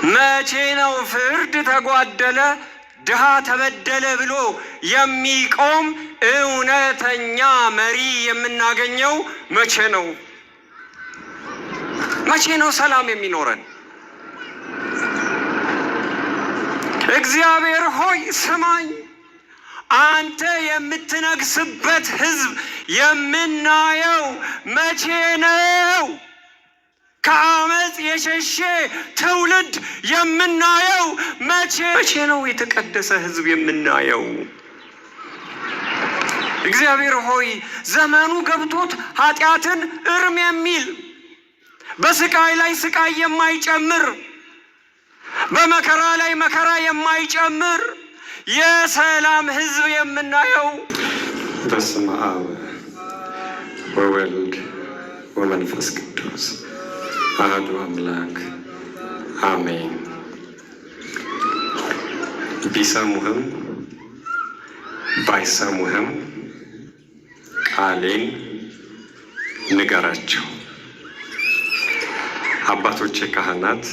መቼ ነው ፍርድ ተጓደለ ድሃ ተበደለ ብሎ የሚቆም እውነተኛ መሪ የምናገኘው መቼ ነው? መቼ ነው ሰላም የሚኖረን? እግዚአብሔር ሆይ ስማኝ፣ አንተ የምትነግስበት ሕዝብ የምናየው መቼ ነው? ከአመፅ የሸሸ ትውልድ የምናየው መቼ ነው? የተቀደሰ ሕዝብ የምናየው? እግዚአብሔር ሆይ ዘመኑ ገብቶት ኃጢአትን እርም የሚል በስቃይ ላይ ስቃይ የማይጨምር በመከራ ላይ መከራ የማይጨምር የሰላም ሕዝብ የምናየው። በስመ አብ ወወልድ ወመንፈስ ቅዱስ አሐዱ አምላክ አሜን። ቢሰሙህም ባይሰሙህም ቃሌን ንገራቸው። አባቶቼ ካህናት፣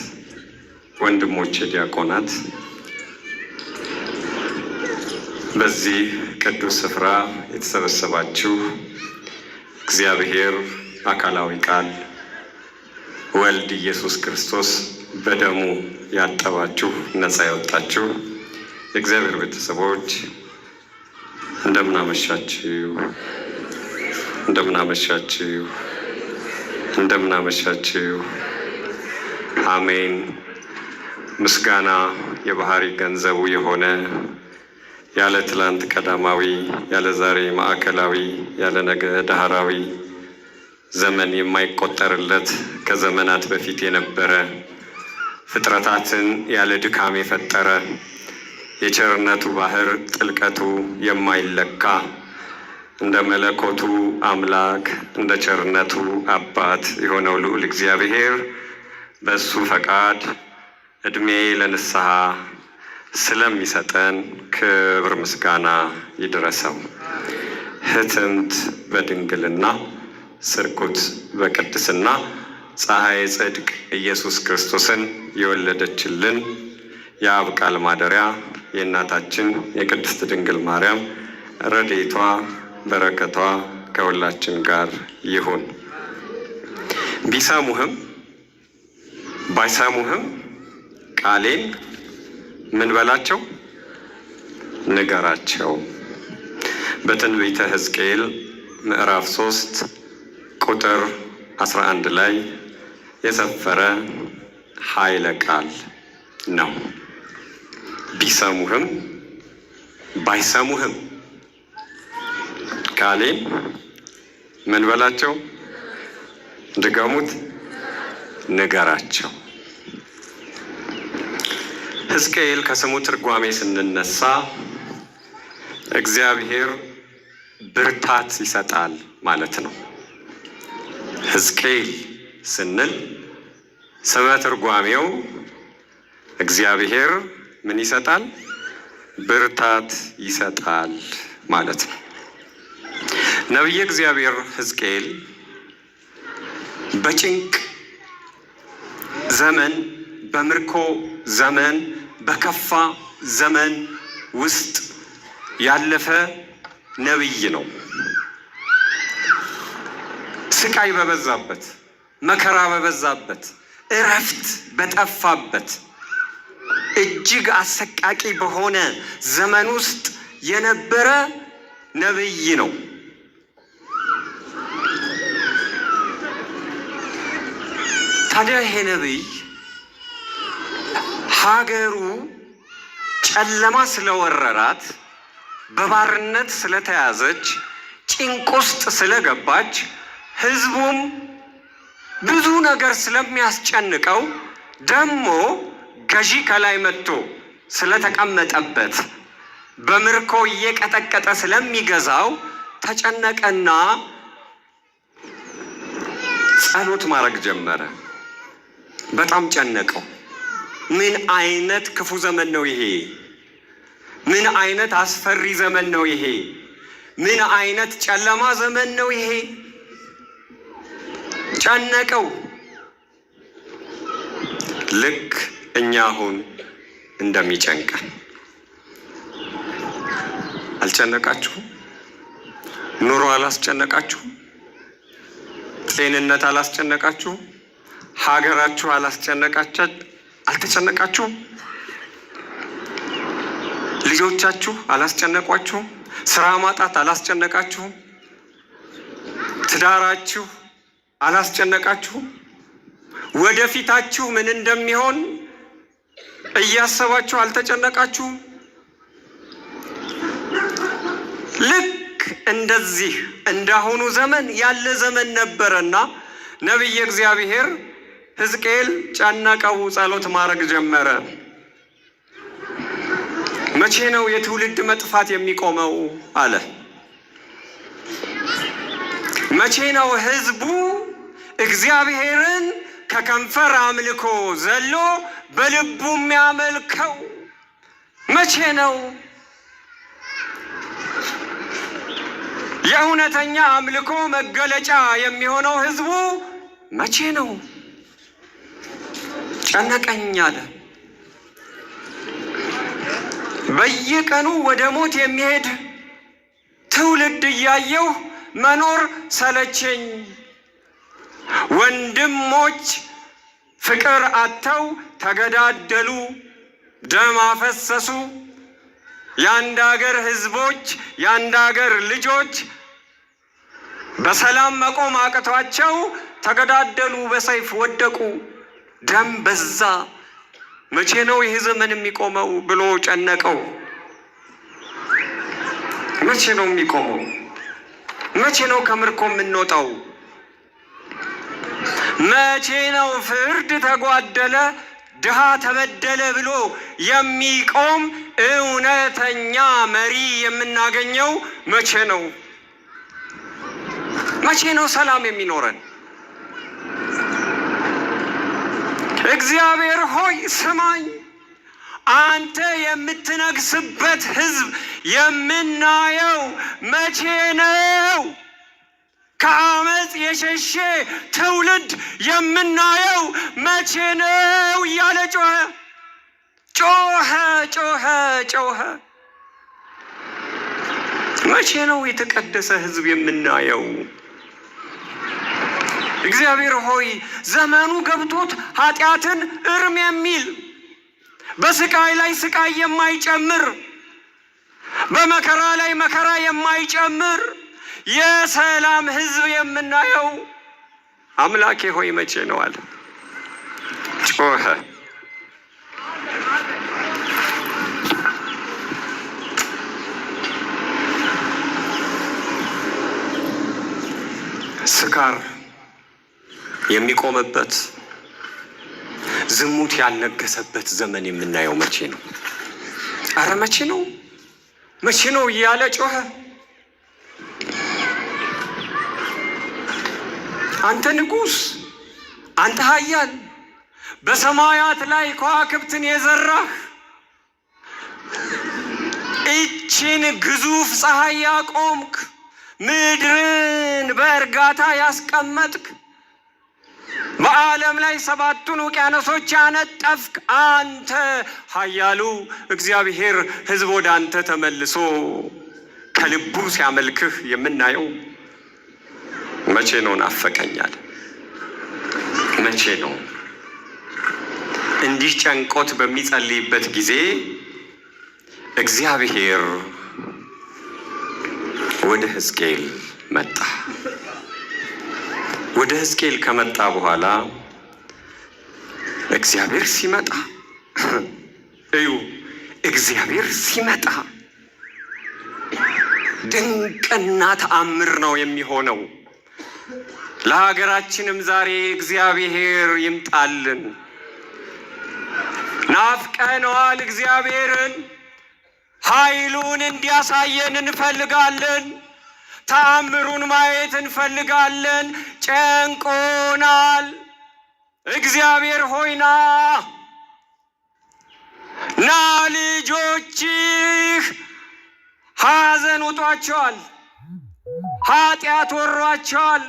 ወንድሞቼ ዲያቆናት፣ በዚህ ቅዱስ ስፍራ የተሰበሰባችሁ እግዚአብሔር አካላዊ ቃል ወልድ ኢየሱስ ክርስቶስ በደሙ ያጠባችሁ ነፃ ያወጣችሁ የእግዚአብሔር ቤተሰቦች እንደምን አመሻችሁ? እንደምን አመሻችሁ? እንደምን አመሻችሁ? አሜን። ምስጋና የባህሪ ገንዘቡ የሆነ ያለ ትላንት ቀዳማዊ፣ ያለ ዛሬ ማዕከላዊ፣ ያለ ነገ ዳህራዊ ዘመን የማይቆጠርለት ከዘመናት በፊት የነበረ ፍጥረታትን ያለ ድካም የፈጠረ የቸርነቱ ባህር ጥልቀቱ የማይለካ እንደ መለኮቱ አምላክ እንደ ቸርነቱ አባት የሆነው ልዑል እግዚአብሔር በሱ ፈቃድ እድሜ ለንስሐ ስለሚሰጠን ክብር ምስጋና ይድረሰው። ህትምት በድንግልና ስርኩት በቅድስና ፀሐይ ጽድቅ ኢየሱስ ክርስቶስን የወለደችልን የአብ ቃል ማደሪያ የእናታችን የቅድስት ድንግል ማርያም ረድኤቷ በረከቷ ከሁላችን ጋር ይሁን። ቢሰሙህም ባይሰሙህም ቃሌን ምን በላቸው? ንገራቸው። በትንቢተ ሕዝቅኤል ምዕራፍ 3 ቁጥር 11 ላይ የሰፈረ ኃይለ ቃል ነው። ቢሰሙህም ባይሰሙህም ቃሌን ምን በላቸው? ድገሙት፣ ንገራቸው። ሕዝቅኤል ከስሙ ትርጓሜ ስንነሳ እግዚአብሔር ብርታት ይሰጣል ማለት ነው። ሕዝቅኤል ስንል ስመ ትርጓሜው እግዚአብሔር ምን ይሰጣል? ብርታት ይሰጣል ማለት ነው። ነቢየ እግዚአብሔር ሕዝቅኤል በጭንቅ ዘመን፣ በምርኮ ዘመን፣ በከፋ ዘመን ውስጥ ያለፈ ነቢይ ነው። ስቃይ በበዛበት፣ መከራ በበዛበት፣ እረፍት በጠፋበት እጅግ አሰቃቂ በሆነ ዘመን ውስጥ የነበረ ነቢይ ነው። ታዲያ ይሄ ነቢይ ሀገሩ ጨለማ ስለወረራት፣ በባርነት ስለተያዘች፣ ጭንቅ ውስጥ ስለገባች፣ ሕዝቡም ብዙ ነገር ስለሚያስጨንቀው፣ ደግሞ ገዢ ከላይ መጥቶ ስለተቀመጠበት፣ በምርኮ እየቀጠቀጠ ስለሚገዛው ተጨነቀና ጸሎት ማድረግ ጀመረ። በጣም ጨነቀው። ምን አይነት ክፉ ዘመን ነው ይሄ? ምን አይነት አስፈሪ ዘመን ነው ይሄ? ምን አይነት ጨለማ ዘመን ነው ይሄ? ጨነቀው። ልክ እኛ አሁን እንደሚጨንቀን። አልጨነቃችሁም? ኑሮ አላስጨነቃችሁም? ጤንነት አላስጨነቃችሁም? ሀገራችሁ አልተጨነቃችሁም? ልጆቻችሁ አላስጨነቋችሁም? ስራ ማጣት አላስጨነቃችሁም? ትዳራችሁ አላስጨነቃችሁም? ወደፊታችሁ ምን እንደሚሆን እያሰባችሁ አልተጨነቃችሁም? ልክ እንደዚህ እንዳሁኑ ዘመን ያለ ዘመን ነበረና ነቢየ እግዚአብሔር ሕዝቅኤል ጨነቀው፣ ጸሎት ማድረግ ጀመረ። መቼ ነው የትውልድ መጥፋት የሚቆመው አለ። መቼ ነው ሕዝቡ እግዚአብሔርን ከከንፈር አምልኮ ዘሎ በልቡ የሚያመልከው? መቼ ነው የእውነተኛ አምልኮ መገለጫ የሚሆነው? ሕዝቡ መቼ ነው? ጨነቀኝ አለ። በየቀኑ ወደ ሞት የሚሄድ ትውልድ እያየሁ መኖር ሰለቸኝ። ወንድሞች ፍቅር አጥተው ተገዳደሉ፣ ደም አፈሰሱ። የአንድ ሀገር ህዝቦች፣ የአንድ ሀገር ልጆች በሰላም መቆም አቅቷቸው ተገዳደሉ፣ በሰይፍ ወደቁ፣ ደም በዛ። መቼ ነው ይህ ዘመን የሚቆመው ብሎ ጨነቀው። መቼ ነው የሚቆመው? መቼ ነው ከምርኮ የምንወጣው? መቼ ነው ፍርድ ተጓደለ፣ ድሃ ተበደለ ብሎ የሚቆም እውነተኛ መሪ የምናገኘው? መቼ ነው? መቼ ነው ሰላም የሚኖረን? እግዚአብሔር ሆይ ስማኝ፣ አንተ የምትነግስበት ህዝብ የምናየው መቼ ነው? ከአመፅ የሸሼ ትውልድ የምናየው መቼ ነው? እያለ ጮኸ። መቼ ነው የተቀደሰ ህዝብ የምናየው? እግዚአብሔር ሆይ ዘመኑ ገብቶት ኃጢአትን እርም የሚል በስቃይ ላይ ስቃይ የማይጨምር በመከራ ላይ መከራ የማይጨምር የሰላም ህዝብ የምናየው አምላኬ ሆይ መቼ ነው አለ። ጮኸ። ስካር የሚቆምበት ዝሙት ያልነገሰበት ዘመን የምናየው መቼ ነው? አረ መቼ ነው? መቼ ነው እያለ ጮኸ። አንተ ንጉሥ፣ አንተ ኃያል፣ በሰማያት ላይ ከዋክብትን የዘራህ፣ እችን ግዙፍ ፀሐይ ያቆምክ፣ ምድርን በእርጋታ ያስቀመጥክ፣ በዓለም ላይ 7ቱን ውቅያኖሶች ያነጠፍክ አንተ ኃያሉ እግዚአብሔር ሕዝብ ወደ አንተ ተመልሶ ከልቡ ሲያመልክህ የምናየው መቼ ነው? ናፈቀኛል። መቼ ነው? እንዲህ ጨንቆት በሚጸልይበት ጊዜ እግዚአብሔር ወደ ሕዝቅኤል መጣ። ወደ ሕዝቅኤል ከመጣ በኋላ እግዚአብሔር ሲመጣ እዩ፣ እግዚአብሔር ሲመጣ ድንቅና ተአምር ነው የሚሆነው። ለሀገራችንም ዛሬ እግዚአብሔር ይምጣልን። ናፍቀነዋል እግዚአብሔርን። ኃይሉን እንዲያሳየን እንፈልጋለን። ተአምሩን ማየት እንፈልጋለን። ጨንቆናል። እግዚአብሔር ሆይ ና ና። ልጆችህ ሐዘን ውጧቸዋል፣ ኃጢአት ወሯቸዋል፣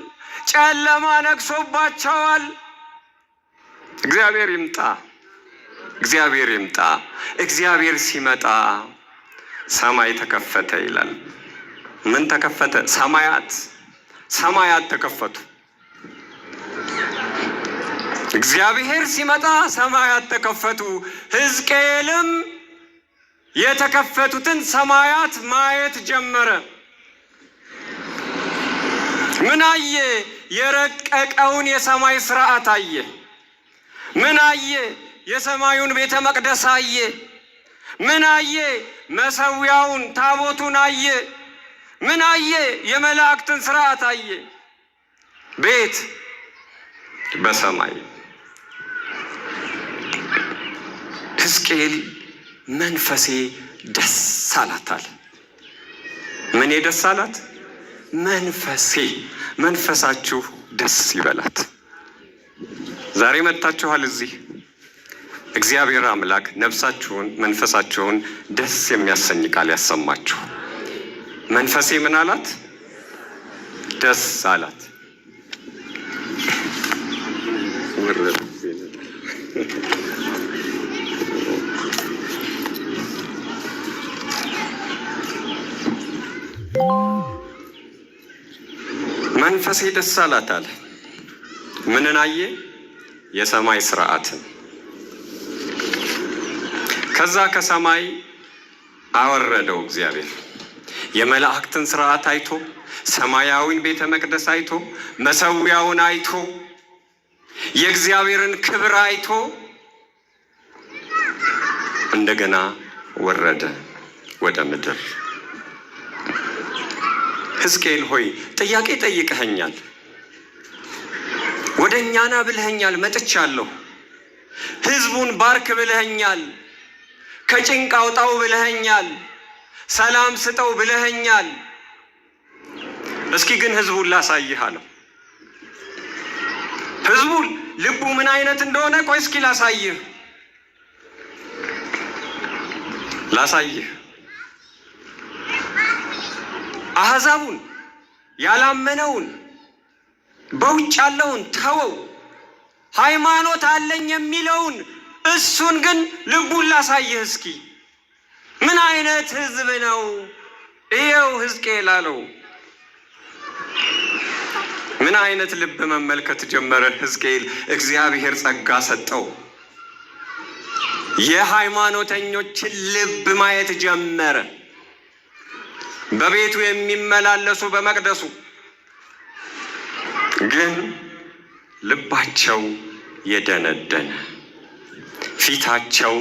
ጨለማ ነግሶባቸዋል። እግዚአብሔር ይምጣ። እግዚአብሔር ይምጣ። እግዚአብሔር ሲመጣ ሰማይ ተከፈተ ይላል። ምን ተከፈተ? ሰማያት ተከፈቱ። እግዚአብሔር ሲመጣ ሰማያት ተከፈቱ። ሕዝቅኤልም የተከፈቱትን ሰማያት ማየት ጀመረ። ምን አየ? የረቀቀውን የሰማይ ስርዓት አየ። ምን አየ? የሰማዩን ቤተ መቅደስ አየ። ምን አየ? መሰዊያውን ታቦቱን አየ። ምን አየ? የመላእክትን ስርዓት አየ። ቤት በሰማይ። ሕዝቅኤል መንፈሴ ደስ አላት አለ። ምን ደስ አላት? መንፈሴ። መንፈሳችሁ ደስ ይበላት። ዛሬ መጥታችኋል እዚህ። እግዚአብሔር አምላክ ነፍሳችሁን መንፈሳችሁን ደስ የሚያሰኝ ቃል ያሰማችሁ። መንፈሴ ምን አላት? ደስ አላት። መንፈሴ ደስ አላት አለ። ምንን አየ? የሰማይ ስርዓትን። ከዛ ከሰማይ አወረደው እግዚአብሔር። የመላእክትን ስርዓት አይቶ፣ ሰማያዊን ቤተ መቅደስ አይቶ፣ መሰዊያውን አይቶ፣ የእግዚአብሔርን ክብር አይቶ እንደገና ወረደ ወደ ምድር። ሕዝቅኤል ሆይ ጥያቄ ጠይቀኸኛል፣ ወደ እኛና ብለኸኛል፣ መጥቻለሁ። ሕዝቡን ባርክ ብለኸኛል፣ ከጭንቅ አውጣው ብለኸኛል፣ ሰላም ስጠው ብለኸኛል። እስኪ ግን ሕዝቡን ላሳይህ አለው። ሕዝቡን ልቡ ምን አይነት እንደሆነ ቆይ እስኪ ላሳይህ። አሕዛቡን ያላመነውን በውጭ ያለውን ተወው፣ ሃይማኖት አለኝ የሚለውን እሱን ግን ልቡን ላሳይህ እስኪ። ምን አይነት ሕዝብ ነው? ይኸው ሕዝቅኤል አለው። ምን አይነት ልብ መመልከት ጀመረ ሕዝቅኤል። እግዚአብሔር ጸጋ ሰጠው። የሃይማኖተኞችን ልብ ማየት ጀመረ። በቤቱ የሚመላለሱ በመቅደሱ ግን ልባቸው የደነደነ፣ ፊታቸው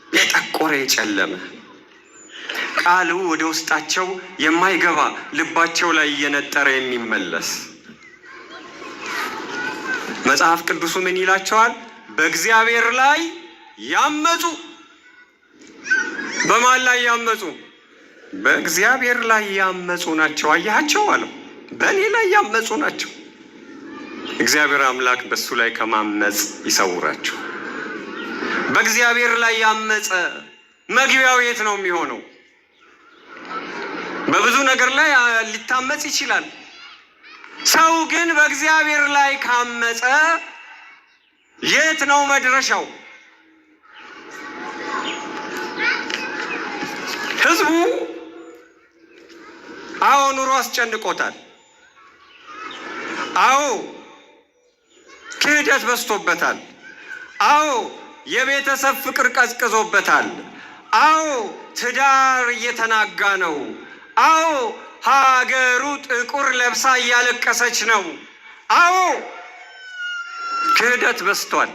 የጠቆረ የጨለመ፣ ቃሉ ወደ ውስጣቸው የማይገባ ልባቸው ላይ እየነጠረ የሚመለስ። መጽሐፍ ቅዱሱ ምን ይላቸዋል? በእግዚአብሔር ላይ ያመፁ። በማን ላይ ያመፁ? በእግዚአብሔር ላይ ያመፁ ናቸው። አያቸው አለው። በእኔ ላይ ያመፁ ናቸው። እግዚአብሔር አምላክ በሱ ላይ ከማመፅ ይሰውራቸው። በእግዚአብሔር ላይ ያመፀ መግቢያው የት ነው የሚሆነው? በብዙ ነገር ላይ ሊታመፅ ይችላል። ሰው ግን በእግዚአብሔር ላይ ካመፀ የት ነው መድረሻው? ሕዝቡ አዎ ኑሮ አስጨንቆታል። አዎ ክህደት በዝቶበታል። አዎ የቤተሰብ ፍቅር ቀዝቅዞበታል። አዎ ትዳር እየተናጋ ነው። አዎ ሀገሩ ጥቁር ለብሳ እያለቀሰች ነው። አዎ ክህደት በዝቷል።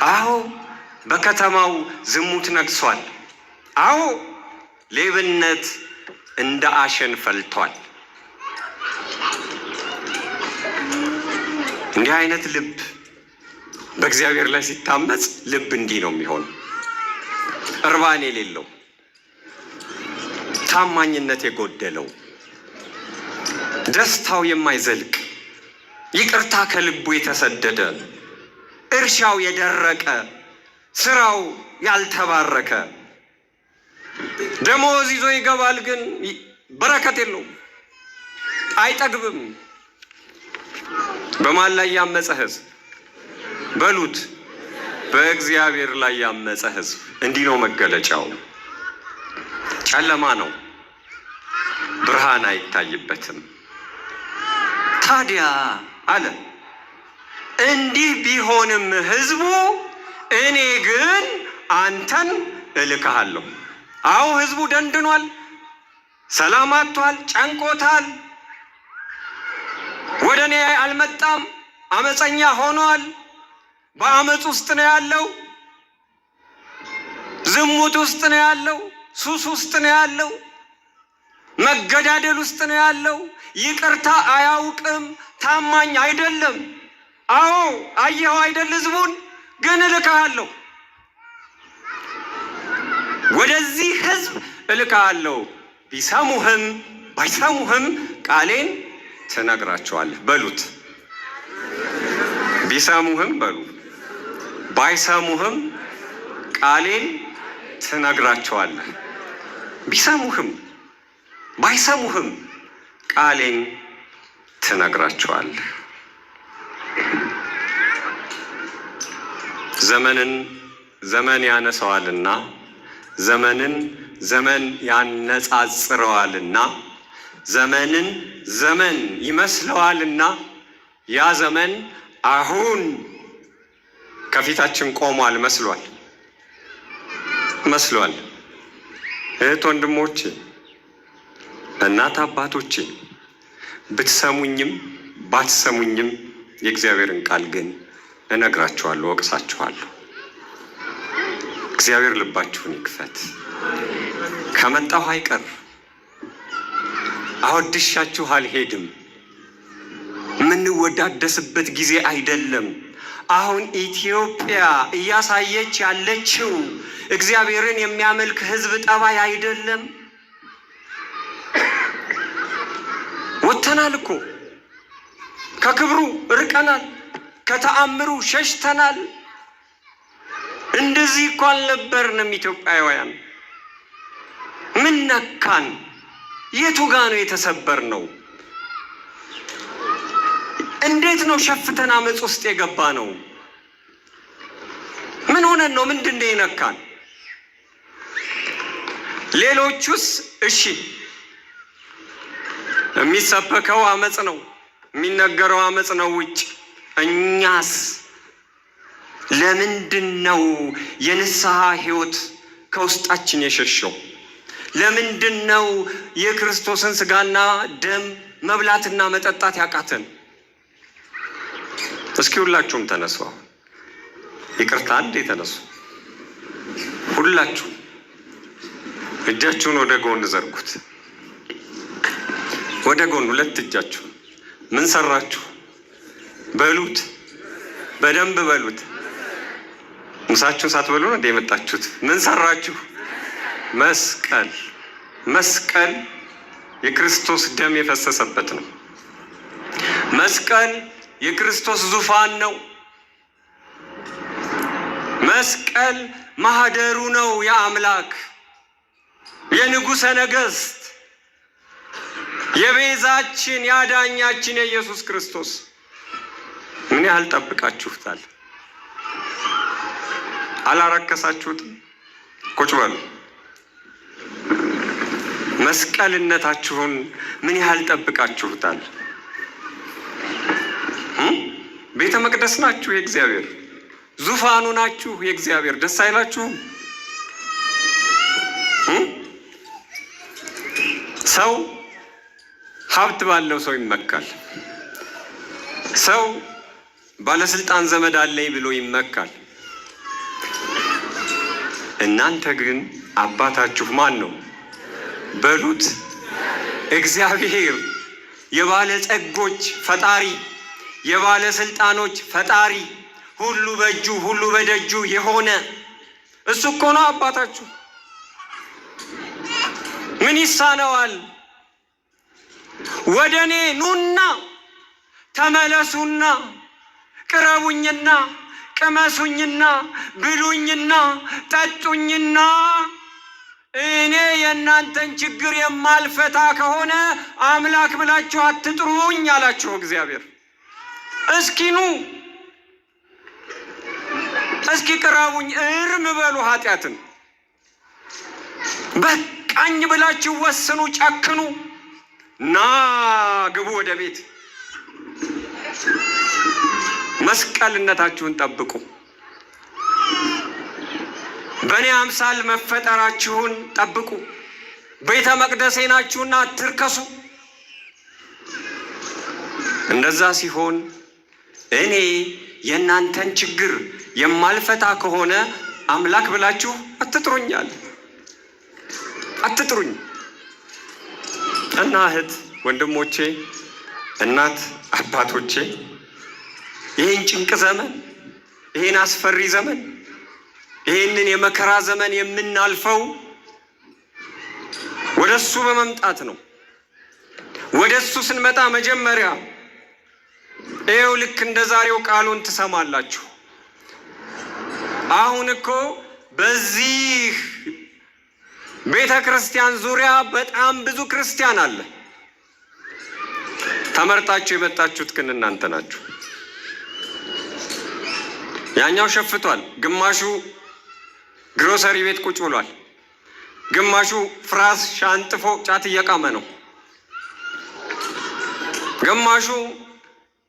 አዎ በከተማው ዝሙት ነግሷል። አዎ ሌብነት እንደ አሸን ፈልቷል። እንዲህ አይነት ልብ በእግዚአብሔር ላይ ሲታመፅ ልብ እንዲህ ነው የሚሆነው። እርባን የሌለው፣ ታማኝነት የጎደለው፣ ደስታው የማይዘልቅ፣ ይቅርታ ከልቡ የተሰደደ፣ እርሻው የደረቀ፣ ስራው ያልተባረከ፣ ደሞዝ ይዞ ይገባል ግን በረከት የለውም፣ አይጠግብም። በማን ላይ ያመፀ ሕዝብ በሉት? በእግዚአብሔር ላይ ያመፀ ሕዝብ እንዲህ ነው መገለጫው። ጨለማ ነው፣ ብርሃን አይታይበትም። ታዲያ አለ እንዲህ ቢሆንም ሕዝቡ እኔ ግን አንተን እልክሃለሁ። አዎ ሕዝቡ ደንድኗል፣ ሰላም አጥቷል፣ ጨንቆታል። ወደ እኔ አልመጣም፣ አመፀኛ ሆኗል። በአመፅ ውስጥ ነው ያለው፣ ዝሙት ውስጥ ነው ያለው፣ ሱስ ውስጥ ነው ያለው፣ መገዳደል ውስጥ ነው ያለው። ይቅርታ አያውቅም፣ ታማኝ አይደለም። አዎ አየኸው አይደል? ሕዝቡን ግን እልክሃለሁ፣ ወደዚህ ሕዝብ እልክሃለሁ። ቢሰሙህም ባይሰሙህም ቃሌን ትነግራቸዋለህ በሉት። ቢሰሙህም በሉ፣ ባይሰሙህም ቃሌን ትነግራቸዋለህ። ቢሰሙህም ባይሰሙህም ቃሌን ትነግራቸዋለህ። ዘመንን ዘመን ያነሳዋልና ዘመንን ዘመን ያነጻጽረዋልና ዘመንን ዘመን ይመስለዋልና ያ ዘመን አሁን ከፊታችን ቆሟል መስሏል። እህት ወንድሞቼ፣ እናት አባቶቼ፣ ብትሰሙኝም ባትሰሙኝም የእግዚአብሔርን ቃል ግን እነግራችኋለሁ፣ ወቅሳችኋለሁ። እግዚአብሔር ልባችሁን ይክፈት። ከመጣሁ አይቀር አወድሻችሁ አልሄድም። የምንወዳደስበት ጊዜ አይደለም። አሁን ኢትዮጵያ እያሳየች ያለችው እግዚአብሔርን የሚያመልክ ሕዝብ ጠባይ አይደለም። ወጥተናል እኮ ከክብሩ ርቀናል፣ ከተአምሩ ሸሽተናል። እንደዚህ እኮ አልነበርንም ኢትዮጵያውያን። ምን ነካን? የቱ ጋ ነው የተሰበር ነው? እንዴት ነው ሸፍተን አመፅ ውስጥ የገባ ነው? ምን ሆነን ነው? ምንድን ነው የነካን? ሌሎቹስ እሺ የሚሰበከው አመፅ ነው፣ የሚነገረው አመፅ ነው ውጭ። እኛስ ለምንድን ነው የንስሐ ሕይወት ከውስጣችን የሸሸው? ለምንድን ነው የክርስቶስን ስጋና ደም መብላትና መጠጣት ያቃተን? እስኪ ሁላችሁም ተነሱ። ይቅርታ አንዴ ተነሱ። ሁላችሁ እጃችሁን ወደ ጎን ዘርጉት። ወደ ጎን ሁለት እጃችሁ። ምን ሰራችሁ በሉት፣ በደንብ በሉት። ምሳችሁን ሳትበሉ ነው እንደ የመጣችሁት? ምን ሰራችሁ? መስቀል። መስቀል የክርስቶስ ደም የፈሰሰበት ነው። መስቀል የክርስቶስ ዙፋን ነው። መስቀል ማህደሩ ነው የአምላክ የንጉሠ ነገሥት የቤዛችን ያዳኛችን የኢየሱስ ክርስቶስ። ምን ያህል ጠብቃችሁታል? አላረከሳችሁትም? ቁጭ በሉ። መስቀልነታችሁን ምን ያህል ጠብቃችሁታል? ቤተ መቅደስ ናችሁ የእግዚአብሔር፣ ዙፋኑ ናችሁ የእግዚአብሔር። ደስ አይላችሁም? ሰው ሀብት ባለው ሰው ይመካል። ሰው ባለስልጣን ዘመድ አለኝ ብሎ ይመካል። እናንተ ግን አባታችሁ ማን ነው በሉት? እግዚአብሔር፣ የባለጸጎች ፈጣሪ፣ የባለስልጣኖች ፈጣሪ፣ ሁሉ በእጁ ሁሉ በደጁ የሆነ እሱ እኮ ነው አባታችሁ። ምን ይሳነዋል? ወደ እኔ ኑና ተመለሱና ቅረቡኝና ቅመሱኝና ብሉኝና ጠጡኝና እኔ የእናንተን ችግር የማልፈታ ከሆነ አምላክ ብላችሁ አትጥሩኝ አላችሁ እግዚአብሔር። እስኪ ኑ እስኪ ቅረቡኝ፣ እርም በሉ ኃጢአትን። በቃኝ ብላችሁ ወስኑ፣ ጨክኑ፣ ና ግቡ ወደ ቤት። መስቀልነታችሁን ጠብቁ። በእኔ አምሳል መፈጠራችሁን ጠብቁ። ቤተ መቅደሴ ናችሁና አትርከሱ። እንደዛ ሲሆን እኔ የእናንተን ችግር የማልፈታ ከሆነ አምላክ ብላችሁ አትጥሩኛል፣ አትጥሩኝ። እና እህት ወንድሞቼ፣ እናት አባቶቼ፣ ይህን ጭንቅ ዘመን፣ ይህን አስፈሪ ዘመን፣ ይህንን የመከራ ዘመን የምናልፈው ወደ እሱ በመምጣት ነው። ወደ እሱ ስንመጣ መጀመሪያ ይኸው ልክ እንደ ዛሬው ቃሉን ትሰማላችሁ። አሁን እኮ በዚህ ቤተ ክርስቲያን ዙሪያ በጣም ብዙ ክርስቲያን አለ። ተመርጣችሁ የመጣችሁት ግን እናንተ ናችሁ። ያኛው ሸፍቷል፣ ግማሹ ግሮሰሪ ቤት ቁጭ ብሏል፣ ግማሹ ፍራስ ሻንጥፎ ጫት እየቃመ ነው፣ ግማሹ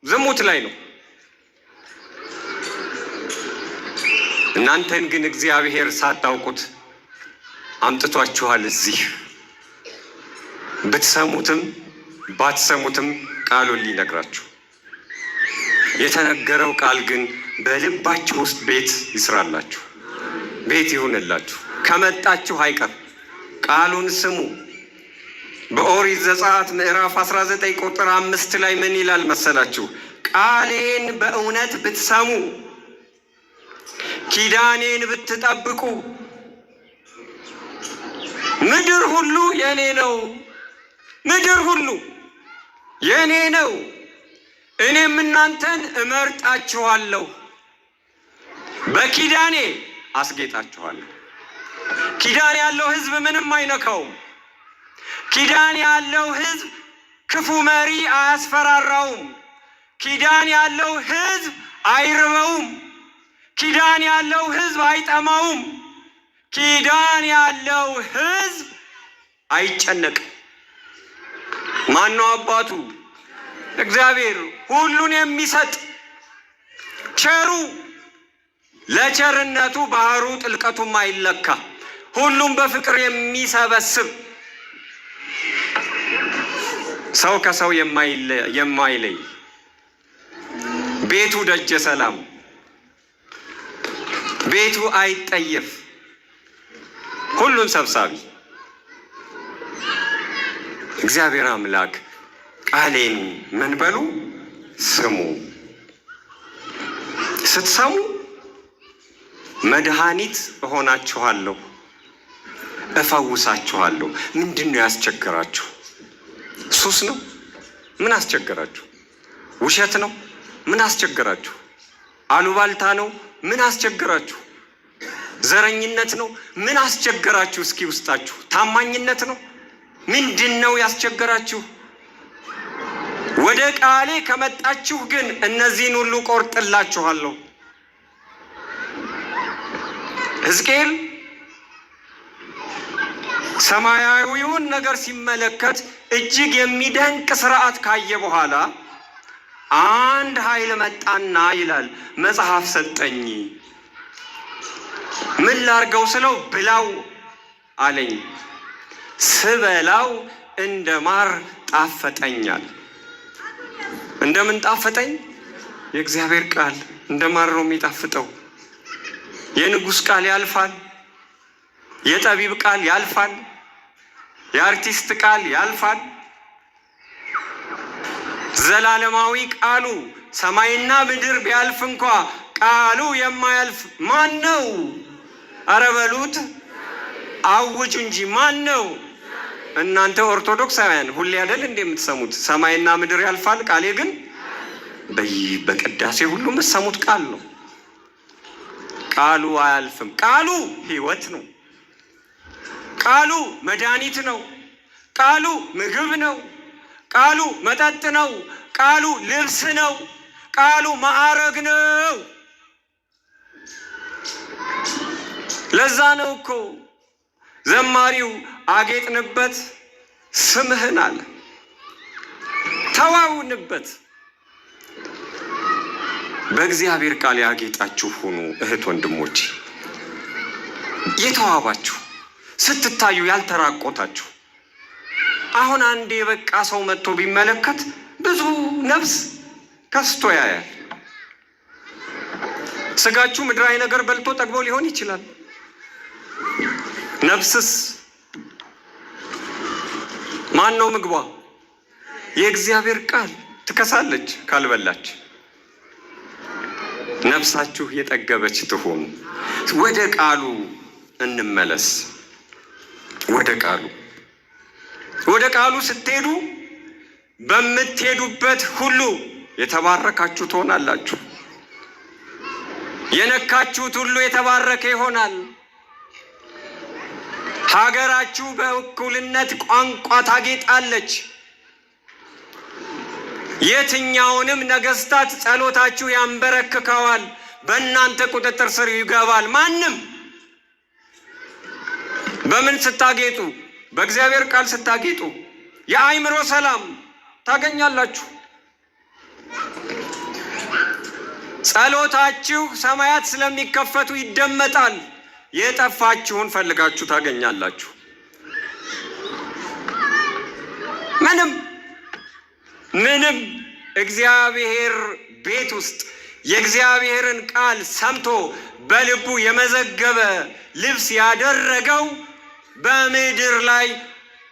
ዝሙት ላይ ነው። እናንተን ግን እግዚአብሔር ሳታውቁት አምጥቷችኋል እዚህ። ብትሰሙትም ባትሰሙትም ቃሉን ሊነግራችሁ የተነገረው ቃል ግን በልባችሁ ውስጥ ቤት ይስራላችሁ፣ ቤት ይሁንላችሁ። ከመጣችሁ አይቀር ቃሉን ስሙ። በኦሪት ዘጸአት ምዕራፍ 19 ቁጥር 5 ላይ ምን ይላል መሰላችሁ? ቃሌን በእውነት ብትሰሙ ኪዳኔን ብትጠብቁ ምድር ሁሉ የኔ ነው፣ ምድር ሁሉ የኔ ነው፣ እኔም እናንተን እመርጣችኋለሁ፣ በኪዳኔ አስጌጣችኋለሁ። ኪዳን ያለው ሕዝብ ምንም አይነካውም። ኪዳን ያለው ሕዝብ ክፉ መሪ አያስፈራራውም። ኪዳን ያለው ሕዝብ አይርበውም። ኪዳን ያለው ሕዝብ አይጠማውም። ኪዳን ያለው ሕዝብ አይጨነቅም። ማነው አባቱ? እግዚአብሔር፣ ሁሉን የሚሰጥ ቸሩ፣ ለቸርነቱ ባህሩ ጥልቀቱም አይለካ፣ ሁሉም በፍቅር የሚሰበስብ፣ ሰው ከሰው የማይለይ፣ ቤቱ ደጀ ሰላም፣ ቤቱ አይጠየፍ፣ ሁሉን ሰብሳቢ እግዚአብሔር አምላክ ቃሌን ምን በሉ ስሙ። ስትሰሙ መድኃኒት እሆናችኋለሁ፣ እፈውሳችኋለሁ። ምንድን ነው ያስቸገራችሁ? ሱስ ነው? ምን አስቸገራችሁ? ውሸት ነው? ምን አስቸገራችሁ? አሉባልታ ነው? ምን አስቸገራችሁ? ዘረኝነት ነው? ምን አስቸገራችሁ? እስኪ ውስጣችሁ ታማኝነት ነው? ምንድን ነው ያስቸገራችሁ? ወደ ቃሌ ከመጣችሁ ግን እነዚህን ሁሉ ቆርጥላችኋለሁ። ሕዝቅኤል ሰማያዊውን ነገር ሲመለከት እጅግ የሚደንቅ ስርዓት ካየ በኋላ አንድ ኃይል መጣና ይላል መጽሐፍ ሰጠኝ። ምን ላርገው ስለው ብላው አለኝ። ስበላው እንደ ማር ጣፈጠኛል። እንደምን ጣፈጠኝ? የእግዚአብሔር ቃል እንደ ማር ነው የሚጣፍጠው። የንጉሥ ቃል ያልፋል፣ የጠቢብ ቃል ያልፋል፣ የአርቲስት ቃል ያልፋል። ዘላለማዊ ቃሉ ሰማይና ምድር ቢያልፍ እንኳ ቃሉ የማያልፍ ማን ነው? አረ በሉት፣ አውጁ እንጂ ማን ነው? እናንተ ኦርቶዶክሳውያን ሁሌ አይደል እንዴ የምትሰሙት? ሰማይና ምድር ያልፋል ቃሌ ግን በቅዳሴ ሁሉ የምትሰሙት ቃል ነው። ቃሉ አያልፍም። ቃሉ ሕይወት ነው። ቃሉ መድኃኒት ነው። ቃሉ ምግብ ነው። ቃሉ መጠጥ ነው። ቃሉ ልብስ ነው። ቃሉ ማዕረግ ነው። ለዛ ነው እኮ ዘማሪው አጌጥንበት ስምህን አለ። ተዋውንበት። በእግዚአብሔር ቃል ያጌጣችሁ ሁኑ እህት ወንድሞች፣ የተዋባችሁ ስትታዩ ያልተራቆታችሁ። አሁን አንድ የበቃ ሰው መጥቶ ቢመለከት ብዙ ነፍስ ከስቶ ያያል። ስጋችሁ ምድራዊ ነገር በልቶ ጠግቦ ሊሆን ይችላል። ነፍስስ ማን ነው ምግቧ? የእግዚአብሔር ቃል ትከሳለች ካልበላች። ነፍሳችሁ የጠገበች ትሁን። ወደ ቃሉ እንመለስ። ወደ ቃሉ ስትሄዱ በምትሄዱበት ሁሉ የተባረካችሁ ትሆናላችሁ። የነካችሁት ሁሉ የተባረከ ይሆናል። ሀገራችሁ በእኩልነት ቋንቋ ታጌጣለች። የትኛውንም ነገስታት ጸሎታችሁ ያንበረክከዋል። በእናንተ ቁጥጥር ስር ይገባል። ማንም በምን ስታጌጡ? በእግዚአብሔር ቃል ስታጌጡ የአእምሮ ሰላም ታገኛላችሁ። ጸሎታችሁ ሰማያት ስለሚከፈቱ ይደመጣል። የጠፋችሁን ፈልጋችሁ ታገኛላችሁ። ምንም እግዚአብሔር ቤት ውስጥ የእግዚአብሔርን ቃል ሰምቶ በልቡ የመዘገበ ልብስ ያደረገው በምድር ላይ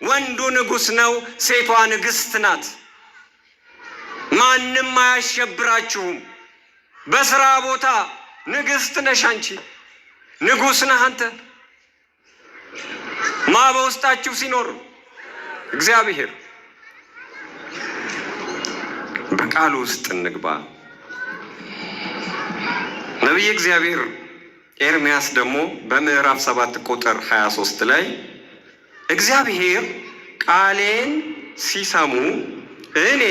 ወንዱ ንጉሥ ነው፣ ሴቷ ንግሥት ናት። ማንም አያሸብራችሁም። በስራ ቦታ ንግሥት ነሽ አንቺ፣ ንጉሥ ነህ አንተ። ማ በውስጣችሁ ሲኖር? እግዚአብሔር። በቃሉ ውስጥ እንግባ። ነቢየ እግዚአብሔር ኤርምያስ ደግሞ በምዕራፍ 7 ቁጥር 23 ላይ እግዚአብሔር ቃሌን ሲሰሙ እኔ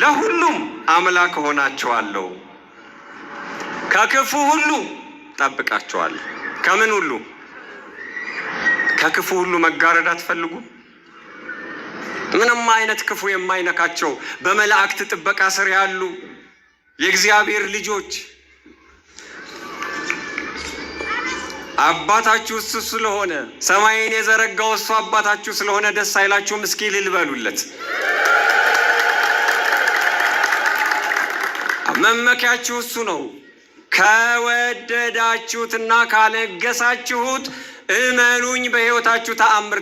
ለሁሉም አምላክ ሆናቸዋለሁ፣ ከክፉ ሁሉ ጠብቃቸዋለሁ። ከምን ሁሉ? ከክፉ ሁሉ መጋረድ አትፈልጉ? ምንም አይነት ክፉ የማይነካቸው በመላእክት ጥበቃ ስር ያሉ የእግዚአብሔር ልጆች አባታችሁ እሱ ስለሆነ ሰማይን የዘረጋው እሱ አባታችሁ ስለሆነ ደስ አይላችሁም? እስኪ እልል በሉለት። መመኪያችሁ እሱ ነው። ከወደዳችሁትና ካለገሳችሁት እመኑኝ በሕይወታችሁ ተአምር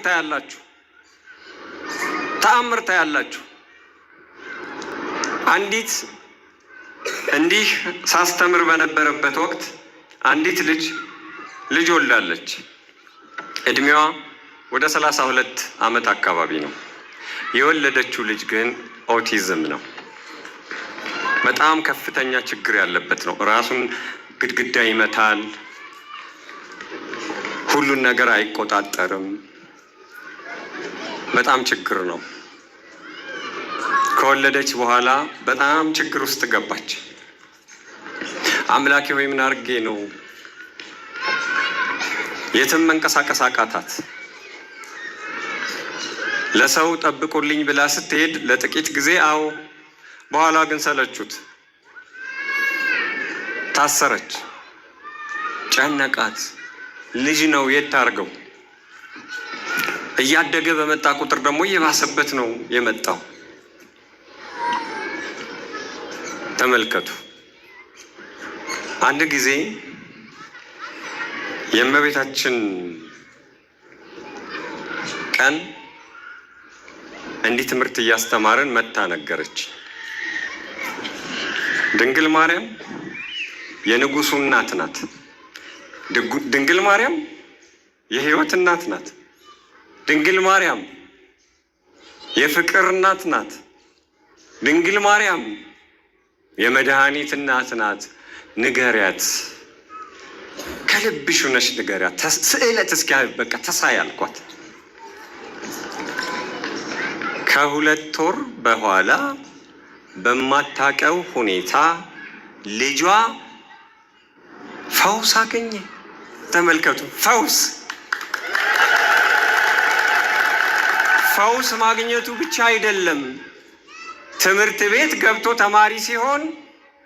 ታያላችሁ። አንዲት እንዲህ ሳስተምር በነበረበት ወቅት አንዲት ልጅ ወልዳለች። እድሜዋ ወደ 32 ዓመት አካባቢ ነው። የወለደችው ልጅ ግን ኦቲዝም ነው። በጣም ከፍተኛ ችግር ያለበት ነው። ራሱን ግድግዳ ይመታል። ሁሉን ነገር አይቆጣጠርም። በጣም ችግር ነው። ከወለደች በኋላ በጣም ችግር ውስጥ ገባች። አምላኬ ሆይ ምን አድርጌ ነው? የትም መንቀሳቀስ አቃታት። ለሰው ጠብቁልኝ ብላ ስትሄድ ለጥቂት ጊዜ በኋላ ግን ሰለቹት። ታሰረች። ጨነቃት። ልጅ ነው የት ታርገው? እያደገ በመጣ ቁጥር ደግሞ እየባሰበት ነው የመጣው። ተመልከቱ። አንድ ጊዜ የእመቤታችን ቀን እንዲህ ትምህርት እያስተማርን መታ ነገረች። ድንግል ማርያም የንጉሱ እናት ናት። ድንግል ማርያም የሕይወት እናት ናት። ድንግል ማርያም የፍቅር እናት ናት። ድንግል ማርያም የመድኃኒት እናት ናት። ንገሪያት፣ ከልብሽ ሆነሽ ንገሪያት። ስዕለት እስኪ በቃ ተሳይ አልኳት። ከ2 ወር በኋላ በማታቀው ሁኔታ ልጇ ፈውስ አገኘ፣ ተመልከቱ። ፈውስ ማግኘቱ ብቻ አይደለም። ትምህርት ቤት ገብቶ ተማሪ ሲሆን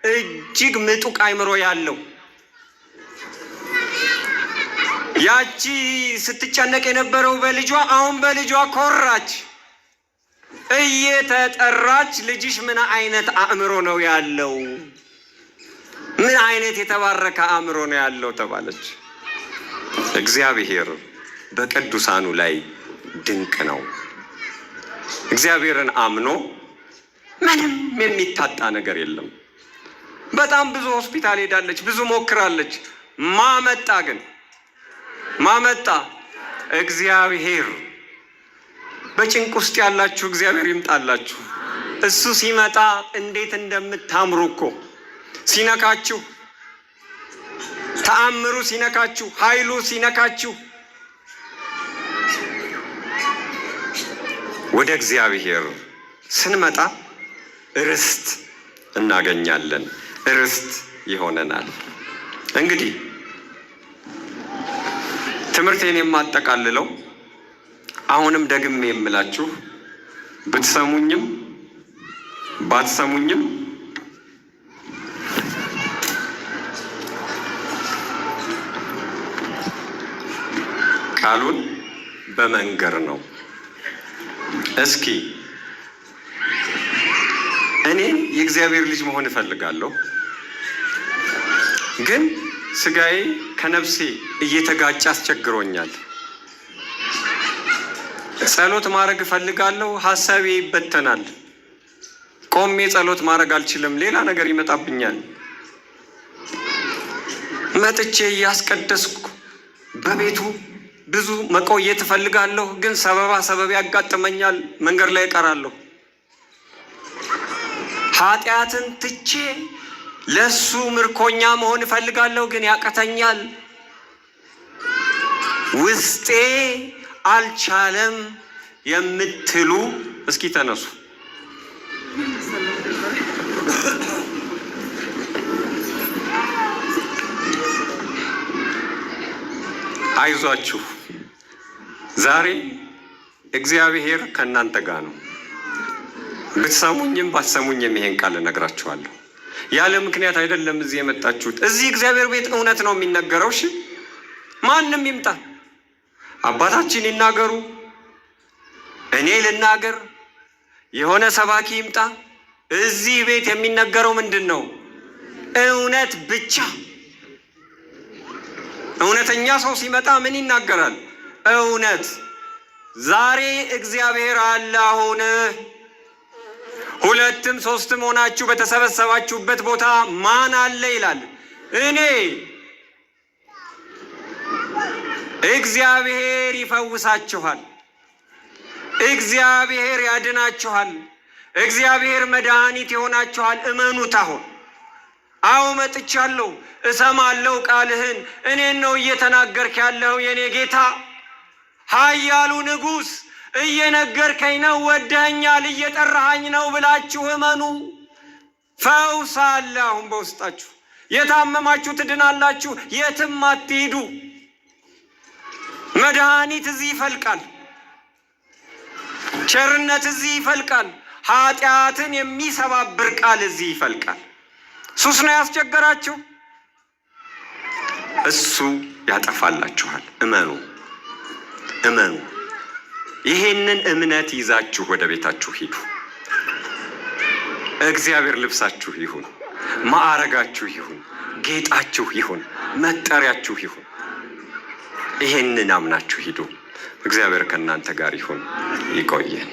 እጅግ ምጡቅ አእምሮ ያለው፣ ያቺ ስትጨነቅ የነበረው በልጇ አሁን በልጇ ኮራች። እየተጠራች ልጅሽ ምን አይነት አእምሮ ነው ያለው? ምን አይነት የተባረከ አእምሮ ነው ያለው ተባለች። እግዚአብሔር በቅዱሳኑ ላይ ድንቅ ነው። እግዚአብሔርን አምኖ ምንም የሚታጣ ነገር የለም። በጣም ብዙ ሆስፒታል ሄዳለች፣ ብዙ ሞክራለች። ማመጣ እግዚአብሔር። በጭንቅ ውስጥ ያላችሁ እግዚአብሔር ይምጣላችሁ። እሱ ሲመጣ እንዴት እንደምታምሩ እኮ! ሲነካችሁ፣ ተአምሩ ሲነካችሁ፣ ኃይሉ ሲነካችሁ ወደ እግዚአብሔር ስንመጣ ርስት እናገኛለን፣ ርስት ይሆነናል። እንግዲህ ትምህርቴን የማጠቃልለው አሁንም ደግሜ የምላችሁ ብትሰሙኝም ባትሰሙኝም ቃሉን በመንገር ነው። እስኪ እኔ የእግዚአብሔር ልጅ መሆን እፈልጋለሁ፣ ግን ስጋዬ ከነፍሴ እየተጋጨ አስቸግሮኛል። ጸሎት ማድረግ እፈልጋለሁ፣ ሀሳቤ ይበተናል። ቆሜ ጸሎት ማድረግ አልችልም፣ ሌላ ነገር ይመጣብኛል። መጥቼ እያስቀደስኩ በቤቱ ብዙ መቆየት እፈልጋለሁ፣ ግን ሰበብ ያጋጥመኛል፣ መንገድ ላይ እቀራለሁ። ኃጢአትን ትቼ ለሱ ምርኮኛ መሆን እፈልጋለሁ፣ ግን ያቀተኛል። ውስጤ አልቻለም የምትሉ እስኪ ተነሱ። አይዟችሁ፣ ዛሬ እግዚአብሔር ከእናንተ ጋር ነው። ብትሰሙኝም ባትሰሙኝም ይሄን ቃል እነግራችኋለሁ። ያለ ምክንያት አይደለም እዚህ የመጣችሁት። እዚህ እግዚአብሔር ቤት እውነት ነው የሚነገረው። እሺ፣ ማንም ይምጣ፣ አባታችን ይናገሩ፣ እኔ ልናገር፣ የሆነ ሰባኪ ይምጣ። እዚህ ቤት የሚነገረው ምንድን ነው? እውነት ብቻ። እውነተኛ ሰው ሲመጣ ምን ይናገራል? እውነት። ዛሬ እግዚአብሔር አለ። አሁን ሁለትም ሶስትም ሆናችሁ በተሰበሰባችሁበት ቦታ ማን አለ ይላል? እኔ። እግዚአብሔር ይፈውሳችኋል። እግዚአብሔር ያድናችኋል። እግዚአብሔር መድኃኒት ይሆናችኋል። እመኑት። አዎ መጥቻለሁ፣ እሰማለሁ ቃልህን። እኔን ነው እየተናገርክ ያለው የኔ ጌታ፣ ኃያሉ ንጉሥ። እየነገርከኝ ነው፣ ወደኸኛል፣ እየጠራኸኝ ነው ብላችሁ እመኑ። ፈውስ አለ አሁን በውስጣችሁ። የታመማችሁ ትድናላችሁ። የትም አትሂዱ። መድኃኒት እዚህ ይፈልቃል። ቸርነት እዚህ ይፈልቃል። ኃጢአትን የሚሰባብር ቃል እዚህ ይፈልቃል። ሱስ ነው ያስቸገራችሁ፣ እሱ ያጠፋላችኋል። እመኑ። ይሄንን እምነት ይዛችሁ ወደ ቤታችሁ ሂዱ። እግዚአብሔር ልብሳችሁ ይሁን፣ ማዕረጋችሁ ይሁን፣ ጌጣችሁ ይሁን፣ መጠሪያችሁ ይሁን። ይሄንን አምናችሁ ሂዱ። እግዚአብሔር ከእናንተ ጋር ይሁን። ይቆየን።